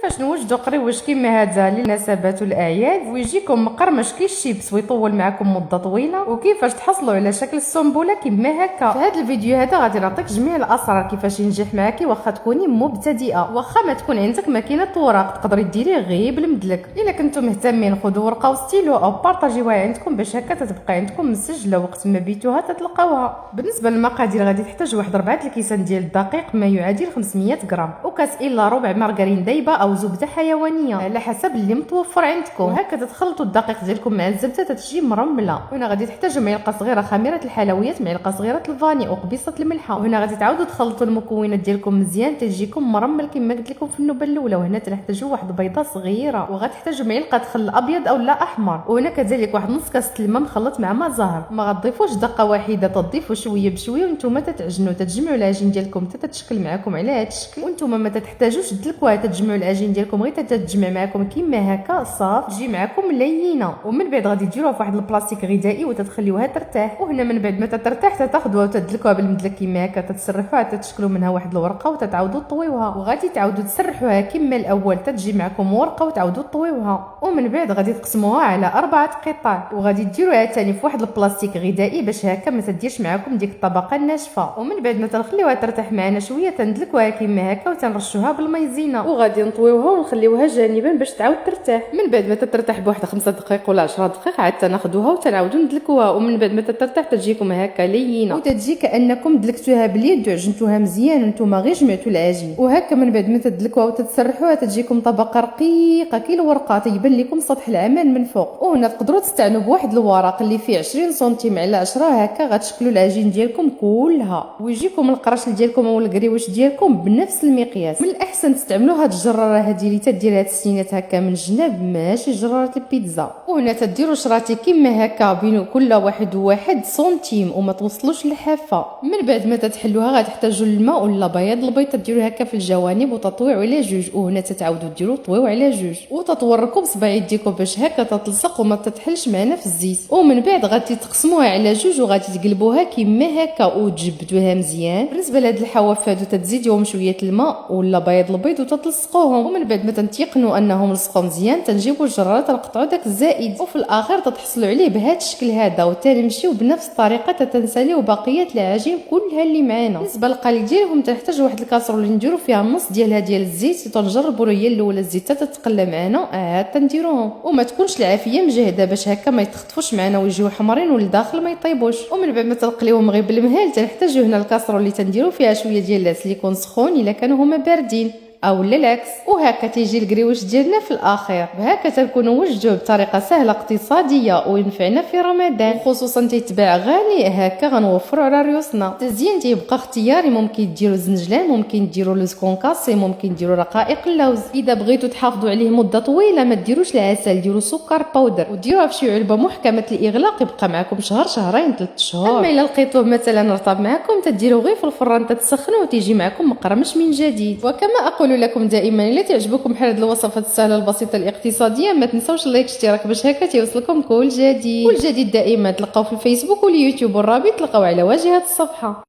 كيفاش نوجدوا قريوش كيما هذا للمناسبات والاعياد ويجيكم مقرمش كي الشيبس ويطول معكم مده طويله، وكيفاش تحصلوا على شكل السنبله كيما هكا. في هذا الفيديو هذا غادي نعطيك جميع الاسرار كيفاش ينجح معاكي واخا تكوني مبتدئه، واخا ما تكون عندك ماكينه ورق تقدري ديريه غير بالمدلك. الا كنتم مهتمين خذوا ورقه وستيلو او بارطاجيوها عندكم باش هكا تتبقى عندكم مسجله وقت ما بيتوها تتلقاوها. بالنسبه للمقادير غادي تحتاج واحد 4 الكيسان ديال الدقيق ما يعادل 500 غرام، وكاس الا ربع مارغرين دايبه او زبده حيوانيه على حسب اللي متوفر عندكم. وهكا تتخلطوا الدقيق ديالكم مع الزبده تتجي مرمله. وهنا غادي تحتاجوا معلقه صغيره خميره الحلويات، معلقه صغيره الفاني وقبيصه الملحه. وهنا غادي تعاودوا تخلطوا المكونات ديالكم مزيان تجيكم مرمل كما قلت لكم في النوبه الاولى. وهنا تنحتاجوا واحد بيضه صغيره، وغتحتاجوا معلقه خل ابيض او لا احمر. وهنا كذلك واحد نص كاس الماء مخلط مع ماء زهر. ما غتضيفوش دقه واحده، تضيفوا شويه بشويه وانتم تتعجنوا تتجمعوا العجين ديالكم حتى تتشكل معكم على هذا الشكل. وانتم ما تحتاجوش تدلكوها، تجمعوا العجين ديالكم غير تتجمع معكم كيما هكا صافي تجي معكم لينه. ومن بعد غادي ديروها في واحد البلاستيك غذائي وتتخليوها ترتاح. وهنا من بعد ما ترتاح تاخذوها وتدلكوها بالمدلك كيما هكا، تتسرحوها تتشكلوا منها واحد الورقه وتتعاودوا تطويوها، وغادي تعاودوا تسرحوها كيما الاول تتجي معكم ورقه وتعاودوا تطويوها. ومن بعد غادي تقسموها على 4 قطع، وغادي ديروها ثاني في واحد البلاستيك غذائي باش هكا ما تديرش معكم ديك الطبقه الناشفه. ومن بعد ما تنخليوها ترتاح معنا شويه تندلكوها كيما هكا وتنرشوها بالمايزينا، وغادي نطويوها ونخليوها جانبا باش تعاود ترتاح. من بعد ما ترتاح بواحد 5 دقائق ولا 10 دقائق عاد تناخذوها وتنعاودوا ندلكوها. ومن بعد ما ترتاح تجيكم هكا لينه وتجي كانكم دلكتوها باليد وعجنتوها مزيان وانتم غير جمعتوا العجين. وهكا من بعد ما تدلكوها وتتسرحوها تجيكم طبقه رقيقه كي الورقه يبان لكم سطح العمل من فوق. وهنا تقدروا تستعنوا بواحد الورق اللي فيه 20 سنتيم على 10 هكا غتشكلوا العجين ديالكم كلها، ويجيكم القرش ديالكم او القريوش ديالكم بنفس المقياس. من الاحسن تستعملوا هاد الجراره هذه اللي تدير هاد السنينات هكا من الجناب ماشي جراره البيتزا. وهنا تديروا شراتي كيما هكا بين كل واحد وواحد سنتيم وما توصلوش للحافه. من بعد ما تتحلوها غتحتاجوا الماء ولا بياض البيض تديروا هكا في الجوانب وتطويو على جوج. وهنا تتعاودوا ديروا طويو على جوج وتتوركوا بصبع يديكم باش هكا تتلصق وما تتحلش معنا في الزيت. ومن بعد غادي تقسموها على جوج وغادي تقلبوها كيما هكا وتجبدوها مزيان. بالنسبه لهاد الحواف هادو تزيدوهم شويه الماء ولا بياض البيض وتتلصقوهم. ومن بعد ما تنتيقنوا انهم لصقوا مزيان تنجيبوا الجراره تنقطعوا داك الزائد، وفي الاخير تتحصلوا عليه بهذا الشكل هذا. وتنمشيو بنفس الطريقه تتنساليو بقيه العجين كلها اللي معانا. بالنسبه للقالي ديالهم تنحتاج واحد الكاسرول اللي نديروا فيها النص ديالها ديال الزيت تنجربوا هي الاولى الزيت تتقلى معنا عاد تنديروهم. وما تكونش العافيه مجهده باش هكا ما يتخطفوش معنا ويجيو حمرين والداخل ما يطيبوش. ومن بعد ما تنقليوهم غير بالمهال تنحتاجوا هنا الكاسرول اللي تنديروا فيها شويه ديال العسل يكون سخون الا كانوا هما باردين او العكس. وهكا تيجي القريوش ديالنا في الاخير. بهكا تنكونوا وجدوه بطريقه سهله اقتصاديه وينفعنا في رمضان، وخصوصا تيتباع غالي هكا غنوفروا على ريوسنا. التزيين تيبقى اختياري، ممكن ديروا الزنجلان، ممكن ديروا لوز كونكاسي، ممكن ديروا رقائق اللوز. اذا بغيتوا تحافظوا عليه مده طويله ما ديروش العسل، ديروا سكر باودر وديروها في شي علبه محكمه الاغلاق يبقى معكم شهر شهرين 3 شهور. اما الا لقيتوه مثلا رطب معكم تديروا غير في الفران تتسخنوا وتيجي معكم مقرمش من جديد. وكما اقول لكم دائما الا تعجبكم بحال هاد الوصفات السهله البسيطه الاقتصاديه ما تنساوش اللايك اشتراك باش هكا توصلكم كل جديد. والجديد دائما تلقاو في الفيسبوك واليوتيوب والرابط تلقاو على واجهه الصفحه.